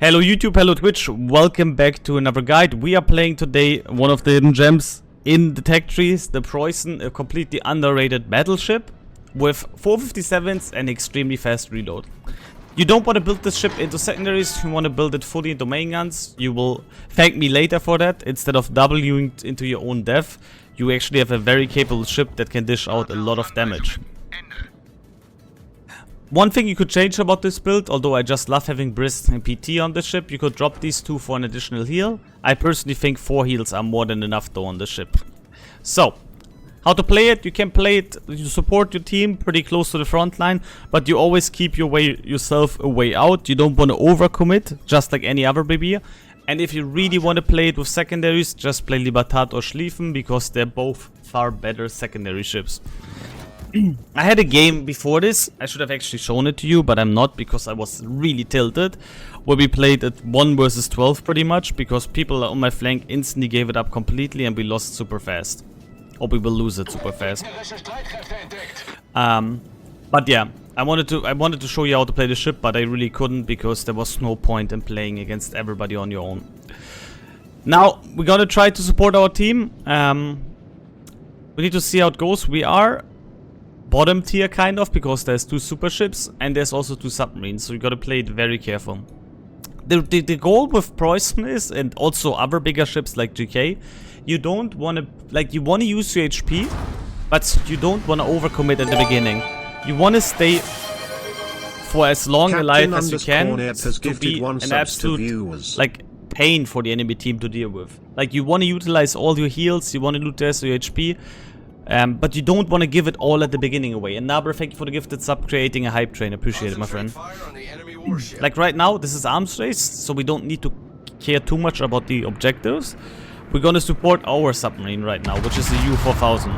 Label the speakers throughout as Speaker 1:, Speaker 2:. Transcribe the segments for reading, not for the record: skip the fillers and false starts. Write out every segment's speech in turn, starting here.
Speaker 1: Hello YouTube, hello Twitch, welcome back to another guide. We are playing today one of the hidden gems in the tech trees, the Preussen, a completely underrated battleship with 457s and extremely fast reload. You don't want to build this ship into secondaries, you want to build it fully into main guns. You will thank me later for that. Instead of Wing into your own death, you actually have a very capable ship that can dish out a lot of damage. One thing you could change about this build, although I just love having Brist and PT on the ship, you could drop these two for an additional heal. I personally think 4 heals are more than enough though on the ship. So, how to play it? You can play it, you support your team pretty close to the front line, but you always keep yourself a way out. You don't want to overcommit, just like any other BB. And if you really want to play it with secondaries, just play Libertad or Schlieffen, because they're both far better secondary ships. I had a game before this, I should have actually shown it to you, but I'm not because I was really tilted. Where we played at 1 versus 12 pretty much, because people on my flank instantly gave it up completely and we lost super fast. Or we will lose it super fast. But yeah, I wanted to show you how to play the ship, but I really couldn't because there was no point in playing against everybody on your own. Now, we're gonna try to support our team. We need to see how it goes. We are bottom tier kind of, because there's 2 super ships and there's also 2 submarines, so you gotta play it very careful. The goal with Preussen is, and also other bigger ships like GK, you don't want to, like, you want to use your HP, but you don't want to overcommit at the beginning. You want to stay for as long alive as you can to be an absolute, like, pain for the enemy team to deal with. Like, you want to utilize all your heals, you want to utilize your HP, but you don't want to give it all at the beginning away. And Naber, thank you for the gifted sub, creating a hype train. Appreciate it, my friend. Like right now, this is arms race, so we don't need to care too much about the objectives. We're gonna support our submarine right now, which is the U4000.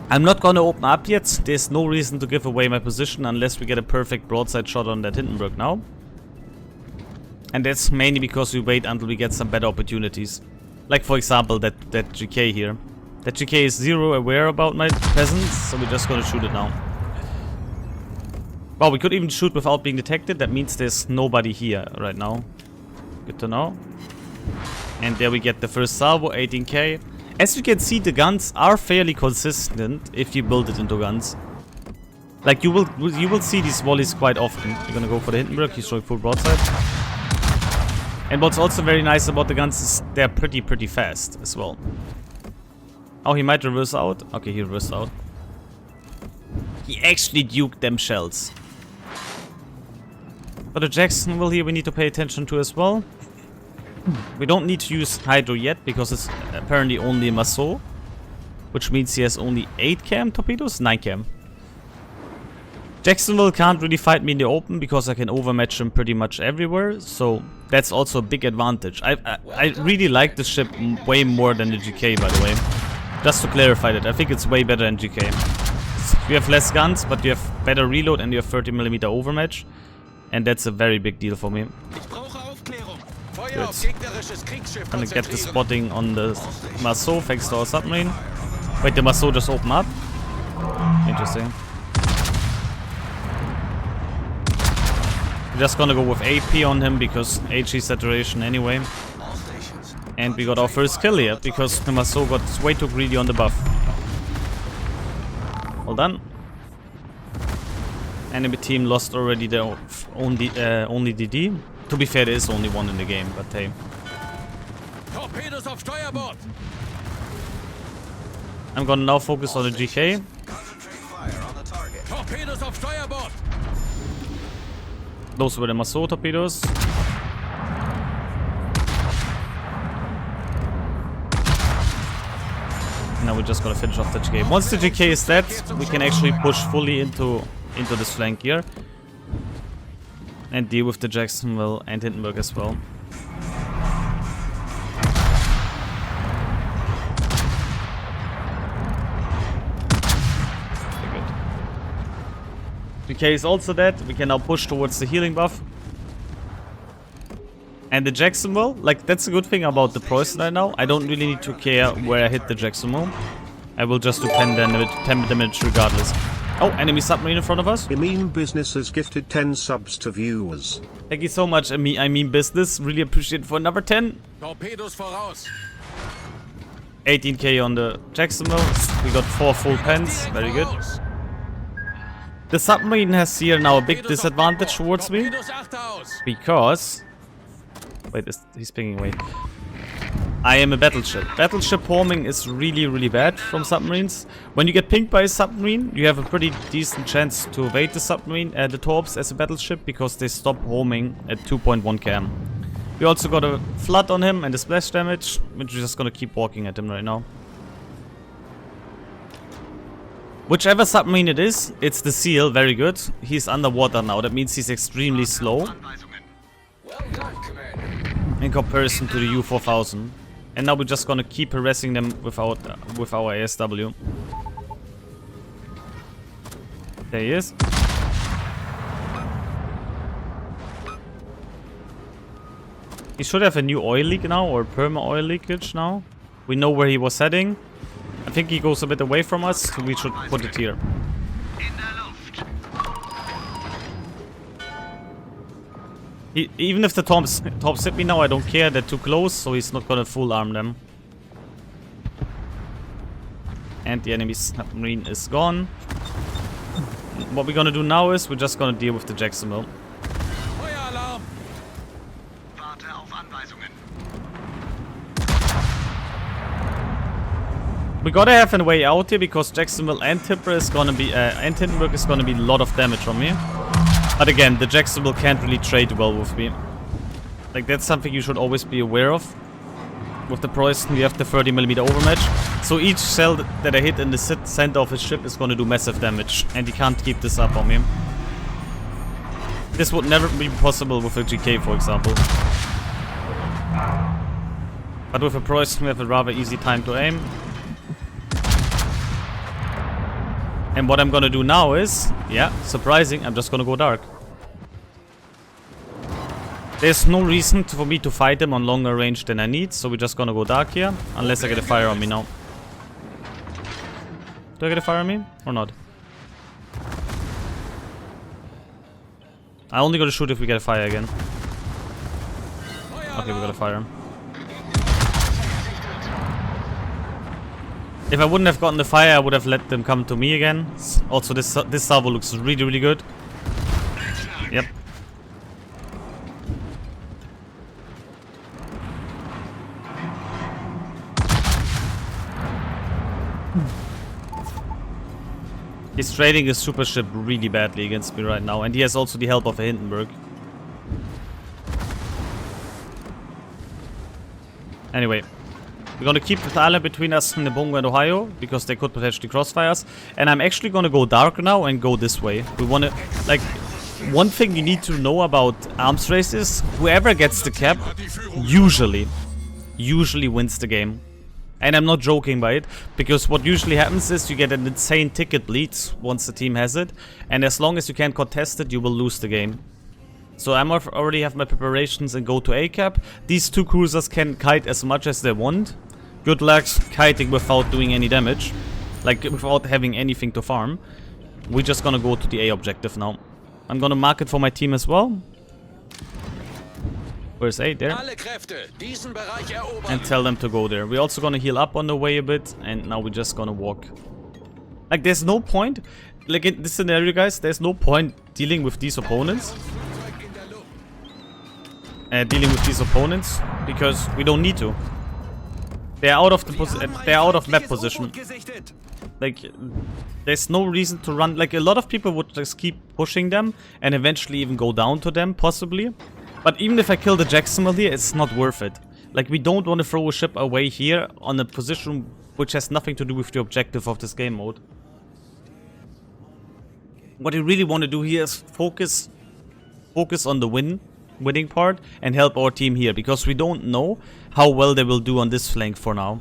Speaker 1: I'm not gonna open up yet. There's no reason to give away my position unless we get a perfect broadside shot on that Hindenburg now. And that's mainly because we wait until we get some better opportunities. Like for example, that GK here. That GK is zero aware about my presence, so we're just gonna shoot it now. Wow, we could even shoot without being detected. That means there's nobody here right now. Good to know. And there we get the first salvo, 18k. As you can see, the guns are fairly consistent if you build it into guns. Like you will see these volleys quite often. You're gonna go for the Hindenburg, he's showing full broadside. And what's also very nice about the guns is they're pretty fast as well. Oh, he might reverse out. Okay, he reversed out. He actually duked them shells. But the Jacksonville here we need to pay attention to as well. We don't need to use Hydro yet because it's apparently only a Massot, which means he has only 8 cam torpedoes? 9 cam. Jacksonville can't really fight me in the open because I can overmatch him pretty much everywhere, so that's also a big advantage. I really like this ship way more than the GK, by the way. Just to clarify that, I think it's way better than GK. You have less guns, but you have better reload and you have 30mm overmatch. And that's a very big deal for me. Good. Gonna get the spotting on the Massot thanks to our submarine. Wait, the Massot just opened up? Interesting. We're just gonna go with AP on him because HE saturation anyway. And we got our first kill here because the Massot got way too greedy on the buff. Well done. Enemy team lost already their only DD. To be fair, there is only one in the game, but hey. I'm gonna now focus on the GK. Those were the Massot torpedoes. Now we're just gonna finish off the GK. Once the GK is dead, we can actually push fully into this flank here. And deal with the Jacksonville and Hindenburg as well. Okay, good. GK is also dead. We can now push towards the healing buff. And the Jacksonville, like, that's a good thing about the Preussen right now. I don't really need to care where I hit the Jacksonville. I will just do 10 damage regardless. Oh, enemy submarine in front of us.
Speaker 2: I mean business has gifted 10 subs to viewers.
Speaker 1: Thank you so much, I mean business. Really appreciate it for another 10.
Speaker 3: Torpedos voraus.
Speaker 1: 18k on the Jacksonville. We got 4 full pens. Very good. The submarine has here now a big disadvantage towards me. Because... Wait, he's pinging away. I am a battleship. Battleship homing is really, really bad from submarines. When you get pinged by a submarine, you have a pretty decent chance to evade the submarine, the torps as a battleship, because they stop homing at 2.1 km. We also got a flood on him and a splash damage, which we're just gonna keep walking at him right now. Whichever submarine it is, it's the Seal, very good. He's underwater now, that means he's extremely slow in comparison to the U-4000. And now we're just gonna keep harassing them with our ASW. There he is. He should have a new oil leak now, or perma oil leakage now. We know where he was heading. I think he goes a bit away from us, so we should put it here. Even if the tops hit me now, I don't care. They're too close, so he's not gonna full arm them. And the enemy submarine is gone. What we're gonna do now is we're just gonna deal with the Jacksonville. We gotta have a way out here because Jacksonville and Tipper is gonna be and Hindenburg is gonna be a lot of damage on me. But again, the Jacksonville can't really trade well with me. Like, that's something you should always be aware of. With the Preussen, you have the 30mm overmatch. So each cell that I hit in the center of his ship is gonna do massive damage. And he can't keep this up on me. This would never be possible with a GK, for example. But with a Preussen, we have a rather easy time to aim. And what I'm gonna do now is, yeah, surprising, I'm just gonna go dark. There's no reason for me to fight him on longer range than I need, so we're just gonna go dark here, unless I get a fire on me now. Do I get a fire on me, or not? I only gotta shoot if we get a fire again. Okay, we got a fire. If I wouldn't have gotten the fire, I would have let them come to me again. Also, this salvo looks really, really good. Yep. He's trading his super ship really badly against me right now, and he has also the help of a Hindenburg. Anyway. We're gonna keep the island between us and Nebongo and Ohio, because they could potentially crossfire us. And I'm actually gonna go dark now and go this way. We wanna, like, one thing you need to know about arms races, whoever gets the cap, usually wins the game. And I'm not joking by it, because what usually happens is you get an insane ticket bleed once the team has it. And as long as you can't contest it, you will lose the game. So I already have my preparations and go to A-cap. These two cruisers can kite as much as they want. Good luck kiting without doing any damage. Like, without having anything to farm. We're just gonna go to the A objective now. I'm gonna mark it for my team as well. Where's A? There. And tell them to go there. We're also gonna heal up on the way a bit. And now we're just gonna walk. Like, there's no point. Like, in this scenario, guys, there's no point dealing with these opponents. Because we don't need to. They're out of map position. Like, there's no reason to run. Like, a lot of people would just keep pushing them and eventually even go down to them, possibly. But even if I kill the Jacksonville here, it's not worth it. Like, we don't want to throw a ship away here on a position which has nothing to do with the objective of this game mode. What we really want to do here is focus on the winning part and help our team here, because we don't know how well they will do on this flank for now.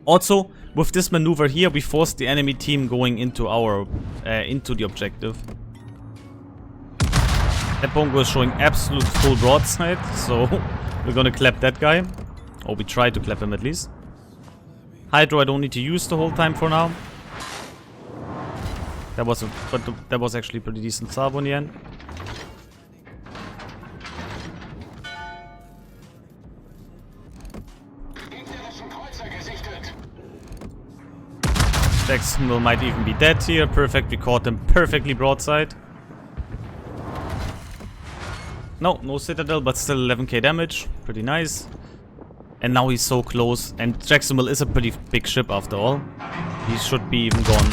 Speaker 1: Also, with this maneuver here, we forced the enemy team going into our into the objective. That Bongo is showing absolute full broadside, so we're gonna clap that guy. Or we try to clap him at least. Hydro I don't need to use the whole time for now. That was that was actually pretty decent sub in the end. Jacksonville might even be dead here. Perfect, we caught them perfectly broadside. No Citadel, but still 11k damage. Pretty nice. And now he's so close. And Jacksonville is a pretty big ship after all. He should be even gone.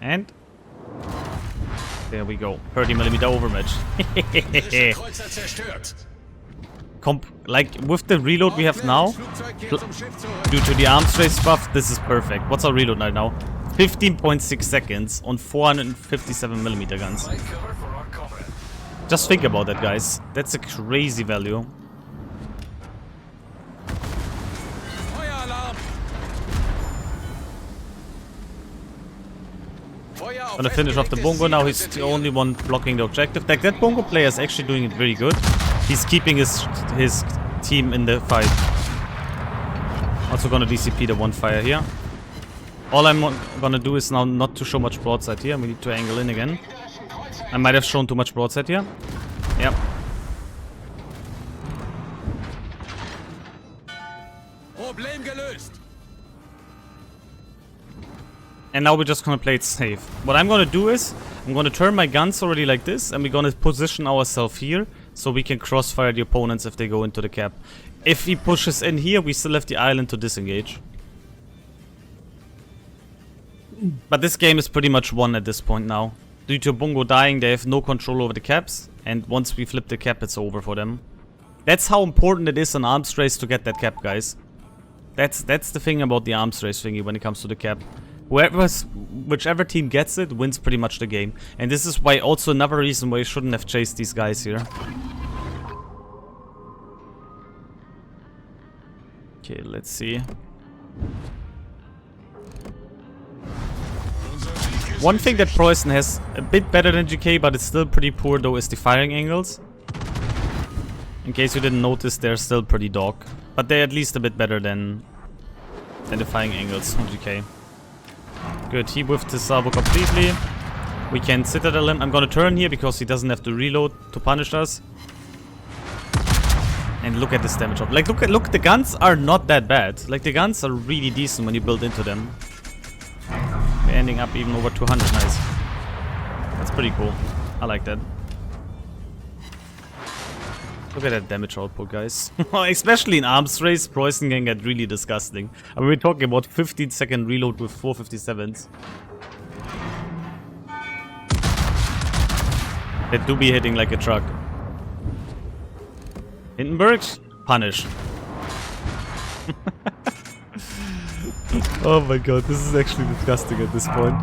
Speaker 1: And there we go. 30mm overmatch. Like with the reload we have now, due to the arms race buff, this is perfect. What's our reload right now? 15.6 seconds on 457mm guns. Just think about that, guys. That's a crazy value. Gonna finish off the Bongo now. He's the only one blocking the objective. Like, that Bongo player is actually doing it very good. He's keeping his team in the fight. Also gonna DCP the one fire here. All I'm gonna do is now not to show much broadside here. We need to angle in again. I might have shown too much broadside here. Yep.
Speaker 3: Problem gelöst.
Speaker 1: And now we're just gonna play it safe. What I'm gonna do is, I'm gonna turn my guns already like this, and we're gonna position ourselves here, so we can crossfire the opponents if they go into the cap. If he pushes in here, we still have the island to disengage. But this game is pretty much won at this point now. Due to Bongo dying, they have no control over the caps, and once we flip the cap, it's over for them. That's how important it is in arms race to get that cap, guys. That's the thing about the arms race thingy when it comes to the cap. Whichever team gets it wins pretty much the game. And this is why also another reason why you shouldn't have chased these guys here. Okay, let's see. One thing that Preussen has a bit better than GK, but it's still pretty poor though, is the firing angles. In case you didn't notice, they're still pretty dog. But they're at least a bit better than the firing angles on GK. Good, he whiffed his Sabo completely. We can Citadel him. I'm gonna turn here because he doesn't have to reload to punish us. And look at this damage up. Like, look, the guns are not that bad. Like, the guns are really decent when you build into them. We're ending up even over 200, nice. That's pretty cool. I like that. Look at that damage output, guys. Especially in arms race, Preussen can get really disgusting. I mean, we're talking about 15-second reload with 457s. They do be hitting like a truck. Hindenburgs? Punish. Oh my god, this is actually disgusting at this point.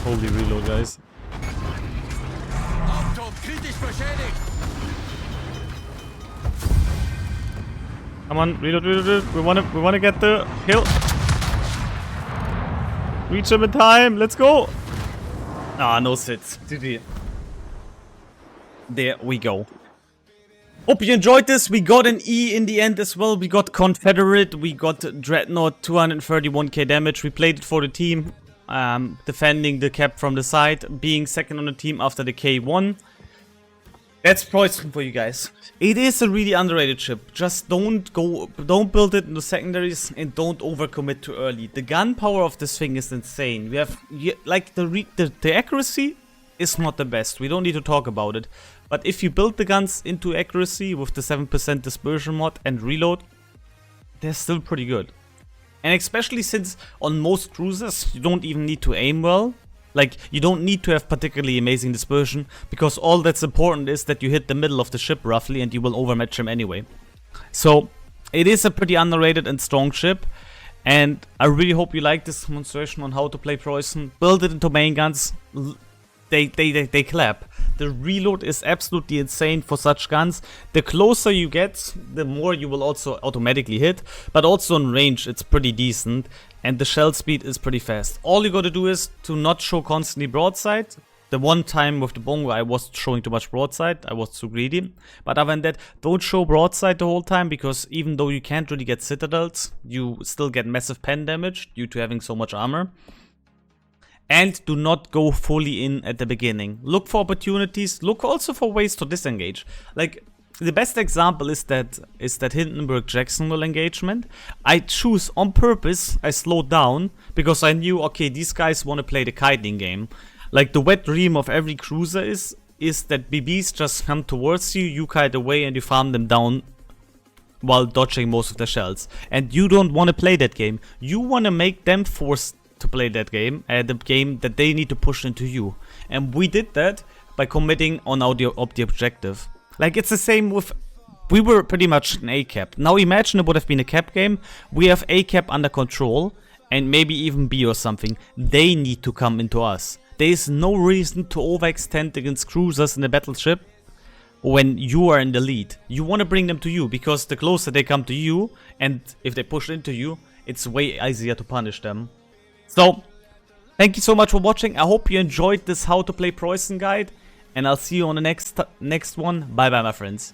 Speaker 1: Holy reload, guys. Come on, reload, reload. We wanna get the kill. Reach him in time. Let's go. Ah, no sits. GG. There we go. Hope you enjoyed this. We got an E in the end as well. We got Confederate. We got Dreadnought, 231k damage. We played it for the team. Defending the cap from the side, being second on the team after the K1. That's Preussen for you guys. It is a really underrated ship. Just don't build it in the secondaries and don't overcommit too early. The gun power of this thing is insane. We have, like, the accuracy is not the best. We don't need to talk about it. But if you build the guns into accuracy with the 7% dispersion mod and reload, they're still pretty good. And especially since on most cruisers, you don't even need to aim well. Like, you don't need to have particularly amazing dispersion, because all that's important is that you hit the middle of the ship roughly and you will overmatch him anyway. So, it is a pretty underrated and strong ship. And I really hope you like this demonstration on how to play Preussen. Build it into main guns. They clap. The reload is absolutely insane for such guns. The closer you get, the more you will also automatically hit. But also in range, it's pretty decent. And the shell speed is pretty fast. All you gotta do is to not show constantly broadside. The one time with the bongo, I was showing too much broadside. I was too greedy. But other than that, don't show broadside the whole time, because even though you can't really get citadels, you still get massive pen damage due to having so much armor. And do not go fully in at the beginning. Look for opportunities. Look also for ways to disengage. Like, the best example is that Hindenburg-Jacksonville engagement. I choose on purpose, I slowed down, because I knew, okay, these guys want to play the kiting game. Like, the wet dream of every cruiser is that BBs just come towards you, you kite away, and you farm them down while dodging most of the shells. And you don't want to play that game. You want to make them forced to play that game, the game that they need to push into you. And we did that by committing on the objective. Like, it's the same with... We were pretty much an A cap. Now imagine it would have been a cap game. We have A cap under control, and maybe even B or something. They need to come into us. There is no reason to overextend against cruisers in a battleship when you are in the lead. You want to bring them to you, because the closer they come to you, and if they push into you, it's way easier to punish them. So, thank you so much for watching. I hope you enjoyed this how to play Preussen guide, and I'll see you on the next one. Bye bye, my friends.